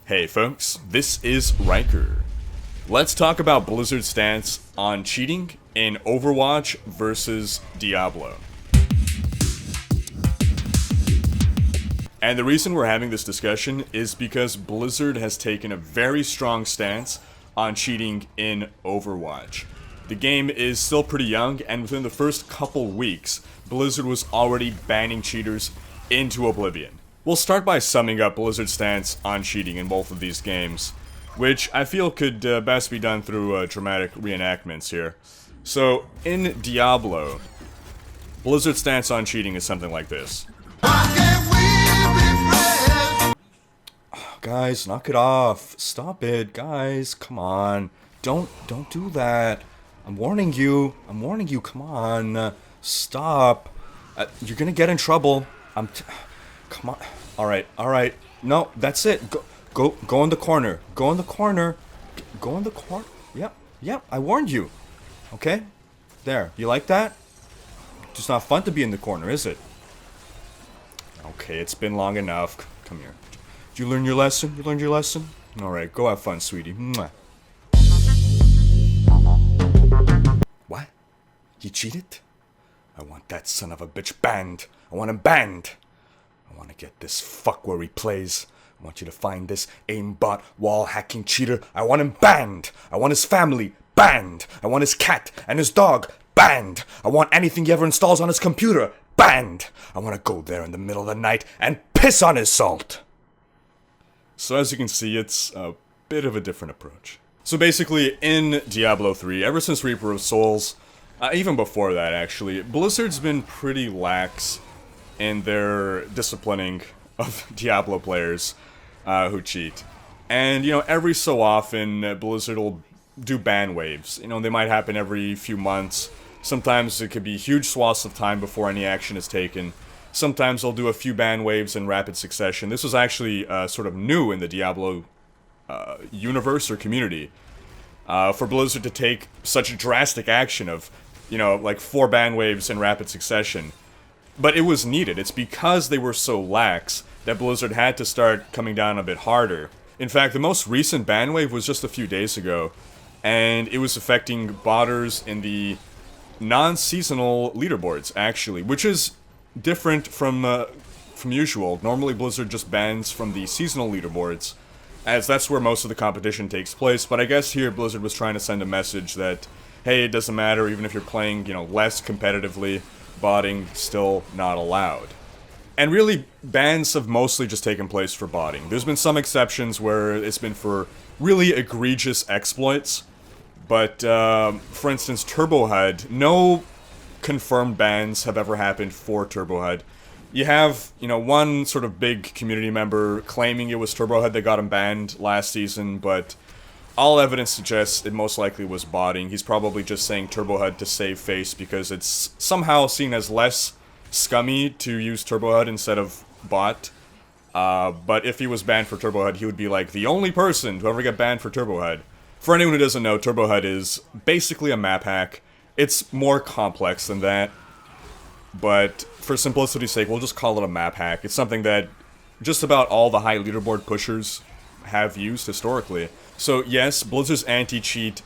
Hey folks, this is Rhykker. Let's talk about Blizzard's stance on cheating in Overwatch versus Diablo. And the reason we're having this discussion is because Blizzard has taken a very strong stance on cheating in Overwatch. The game is still pretty young, and within the first couple weeks, Blizzard was already banning cheaters into oblivion. We'll start by summing up Blizzard's stance on cheating in both of these games, which I feel could best be done through dramatic reenactments here. So, in Diablo, Blizzard's stance on cheating is something like this. Oh, guys, knock it off. Stop it, guys. Come on. Don't do that. I'm warning you, come on. Stop. You're gonna get in trouble. Come on. Alright. No, that's it. Go in the corner. Go in the corner. Yep, I warned you. Okay? There. You like that? It's not fun to be in the corner, is it? Okay, it's been long enough. Come here. Did you learn your lesson? Alright, go have fun, sweetie. Mwah. What? He cheated? I want that son of a bitch banned. I want him banned. I want to get this fuck where he plays. I want you to find this aimbot wall hacking cheater. I want him banned. I want his family banned. I want his cat and his dog banned. I want anything he ever installs on his computer banned. I want to go there in the middle of the night and piss on his salt. So as you can see, it's a bit of a different approach. So basically, in Diablo 3, ever since Reaper of Souls, even before that actually, Blizzard's been pretty lax in their disciplining of Diablo players who cheat. And, every so often, Blizzard will do ban waves. They might happen every few months. Sometimes it could be huge swaths of time before any action is taken. Sometimes they'll do a few ban waves in rapid succession. This was actually sort of new in the Diablo universe or community. For Blizzard to take such drastic action of, like 4 ban waves in rapid succession. But it was needed. It's because they were so lax that Blizzard had to start coming down a bit harder. In fact, the most recent ban wave was just a few days ago, and it was affecting botters in the non-seasonal leaderboards, actually, which is different from usual. Normally, Blizzard just bans from the seasonal leaderboards, as that's where most of the competition takes place, but I guess here Blizzard was trying to send a message that, hey, it doesn't matter, even if you're playing, less competitively, botting still not allowed. And really, bans have mostly just taken place for botting. There's been some exceptions where it's been for really egregious exploits, but for instance, Turbo HUD, no confirmed bans have ever happened for Turbo HUD. You have, one sort of big community member claiming it was Turbo HUD that got him banned last season, but all evidence suggests it most likely was botting. He's probably just saying Turbo HUD to save face because it's somehow seen as less scummy to use Turbo HUD instead of bot. But if he was banned for Turbo HUD, he would be like the only person to ever get banned for Turbo HUD. For anyone who doesn't know, Turbo HUD is basically a map hack. It's more complex than that, but for simplicity's sake, we'll just call it a map hack. It's something that just about all the high leaderboard pushers have used historically. So yes, Blizzard's anti-cheat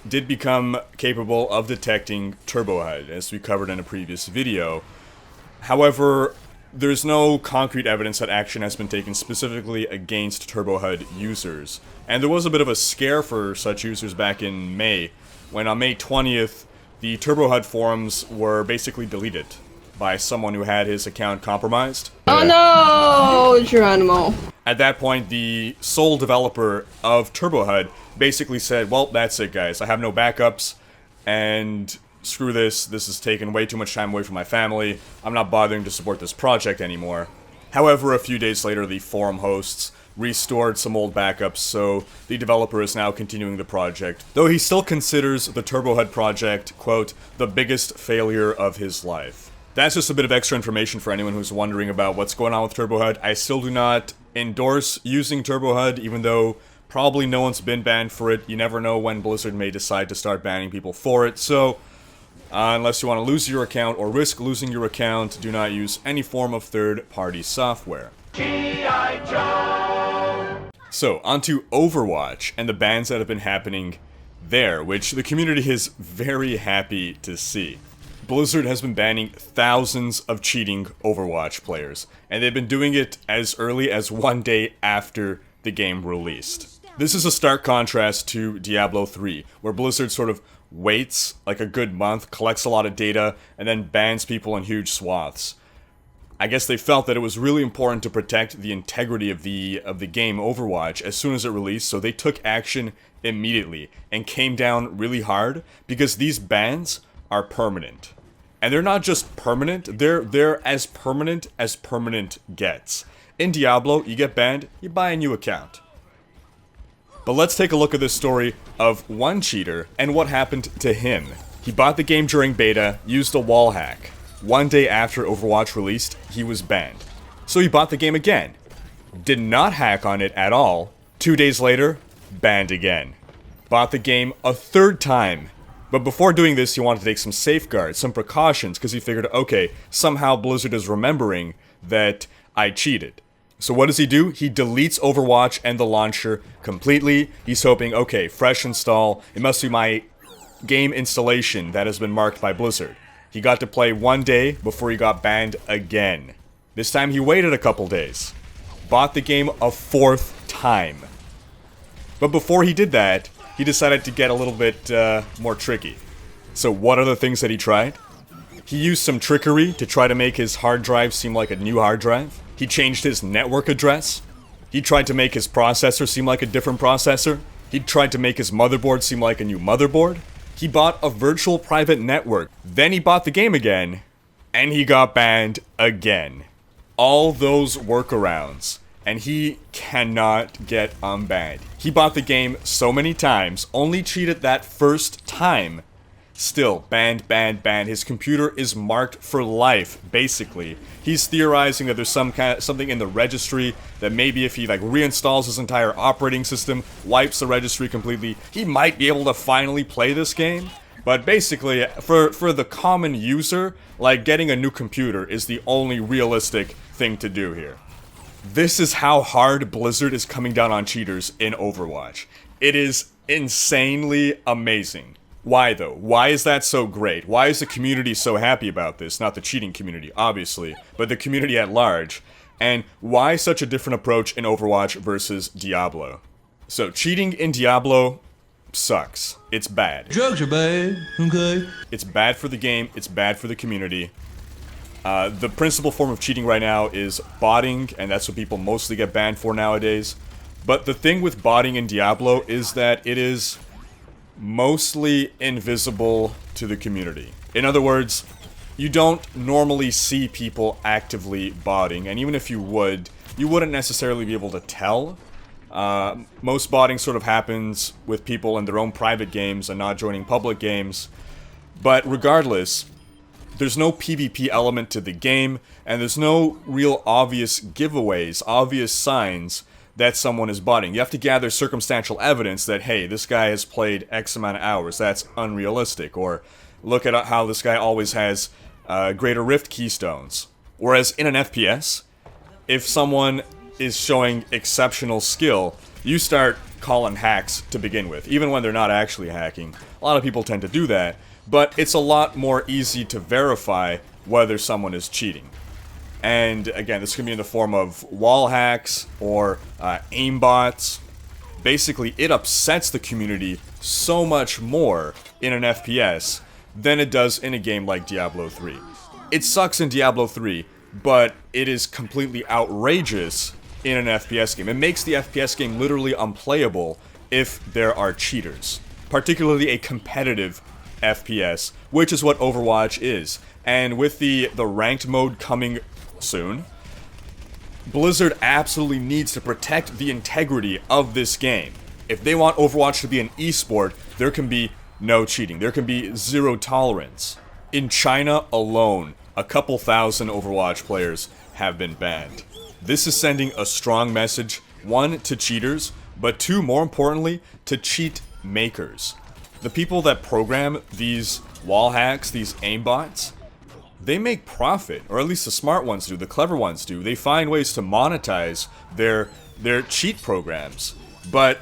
did become capable of detecting Turbo HUD, as we covered in a previous video. However, there's no concrete evidence that action has been taken specifically against Turbo HUD users. And there was a bit of a scare for such users back in May, when on May 20th, the Turbo HUD forums were basically deleted by someone who had his account compromised. Oh no, Geronimo. At that point, the sole developer of Turbo HUD basically said, well, that's it, guys. I have no backups, and screw this. This has taken way too much time away from my family. I'm not bothering to support this project anymore. However, a few days later, the forum hosts restored some old backups, so the developer is now continuing the project, though he still considers the Turbo HUD project, quote, the biggest failure of his life. That's just a bit of extra information for anyone who's wondering about what's going on with Turbo HUD. I still do not endorse using Turbo HUD, even though probably no one's been banned for it. You never know when Blizzard may decide to start banning people for it, so unless you want to lose your account or risk losing your account, do not use any form of third-party software. So, onto Overwatch and the bans that have been happening there, which the community is very happy to see. Blizzard has been banning thousands of cheating Overwatch players, and they've been doing it as early as one day after the game released. This is a stark contrast to Diablo 3, where Blizzard sort of waits like a good month, collects a lot of data, and then bans people in huge swaths. I guess they felt that it was really important to protect the integrity of the game Overwatch as soon as it released, so they took action immediately and came down really hard because these bans are permanent. And they're not just permanent, they're as permanent gets. In Diablo, you get banned, you buy a new account. But let's take a look at this story of one cheater and what happened to him. He bought the game during beta, used a wall hack. One day after Overwatch released, he was banned. So he bought the game again. Did not hack on it at all. 2 days later, banned again. Bought the game a third time. But before doing this, he wanted to take some safeguards, some precautions, because he figured, okay, somehow Blizzard is remembering that I cheated. So what does he do? He deletes Overwatch and the launcher completely. He's hoping, okay, fresh install. It must be my game installation that has been marked by Blizzard. He got to play 1 day before he got banned again. This time he waited a couple days. Bought the game a fourth time. But before he did that, he decided to get a little bit more tricky. So what are the things that he tried? He used some trickery to try to make his hard drive seem like a new hard drive. He changed his network address. He tried to make his processor seem like a different processor. He tried to make his motherboard seem like a new motherboard. He bought a virtual private network. Then he bought the game again, and he got banned again. All those workarounds, and he cannot get unbanned. He bought the game so many times, only cheated that first time. Still, banned. His computer is marked for life, basically. He's theorizing that there's something in the registry that maybe if he reinstalls his entire operating system, wipes the registry completely, he might be able to finally play this game. But basically, for the common user, getting a new computer is the only realistic thing to do here. This is how hard Blizzard is coming down on cheaters in Overwatch. It is insanely amazing. Why though? Why is that so great? Why is the community so happy about this? Not the cheating community, obviously, but the community at large. And why such a different approach in Overwatch versus Diablo? So, cheating in Diablo sucks. It's bad. Drugs are bad, okay? It's bad for the game, it's bad for the community. The principal form of cheating right now is botting, and that's what people mostly get banned for nowadays. But the thing with botting in Diablo is that it is mostly invisible to the community. In other words, you don't normally see people actively botting, and even if you would, you wouldn't necessarily be able to tell. Most botting sort of happens with people in their own private games and not joining public games. But regardless, there's no PvP element to the game, and there's no real obvious giveaways, obvious signs that someone is botting. You have to gather circumstantial evidence that, hey, this guy has played X amount of hours, that's unrealistic, or look at how this guy always has Greater Rift keystones. Whereas in an FPS, if someone is showing exceptional skill, you start calling hacks to begin with, even when they're not actually hacking. A lot of people tend to do that, but it's a lot more easy to verify whether someone is cheating. And again, this can be in the form of wall hacks or aimbots. Basically, it upsets the community so much more in an FPS than it does in a game like Diablo 3. It sucks in Diablo 3, but it is completely outrageous in an FPS game. It makes the FPS game literally unplayable if there are cheaters. Particularly a competitive FPS, which is what Overwatch is. And with the ranked mode coming soon, Blizzard absolutely needs to protect the integrity of this game. If they want Overwatch to be an esport, there can be no cheating. There can be zero tolerance. In China alone, a couple thousand Overwatch players have been banned. This is sending a strong message, one, to cheaters, but two, more importantly, to cheat makers. The people that program these wall hacks, these aimbots, they make profit, or at least the smart ones do, the clever ones do. They find ways to monetize their They're cheat programs. But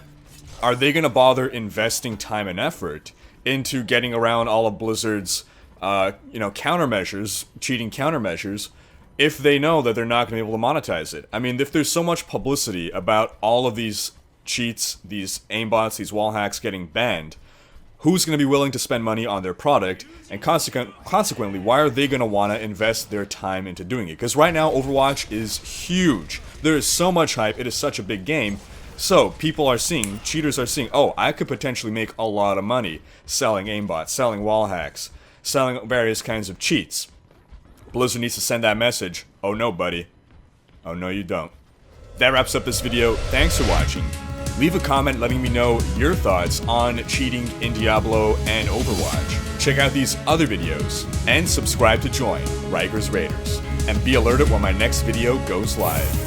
are they going to bother investing time and effort into getting around all of Blizzard's, countermeasures, cheating countermeasures, if they know that they're not going to be able to monetize it? I mean, if there's so much publicity about all of these cheats, these aimbots, these wall hacks getting banned, who's going to be willing to spend money on their product? And consequently, why are they going to want to invest their time into doing it? Because right now, Overwatch is huge. There is so much hype. It is such a big game. So, people are seeing, cheaters are seeing, oh, I could potentially make a lot of money selling aimbots, selling wall hacks, selling various kinds of cheats. Blizzard needs to send that message. Oh no, buddy. Oh no, you don't. That wraps up this video. Thanks for watching. Leave a comment letting me know your thoughts on cheating in Diablo and Overwatch. Check out these other videos, and subscribe to join Rhykker's Raiders. And be alerted when my next video goes live.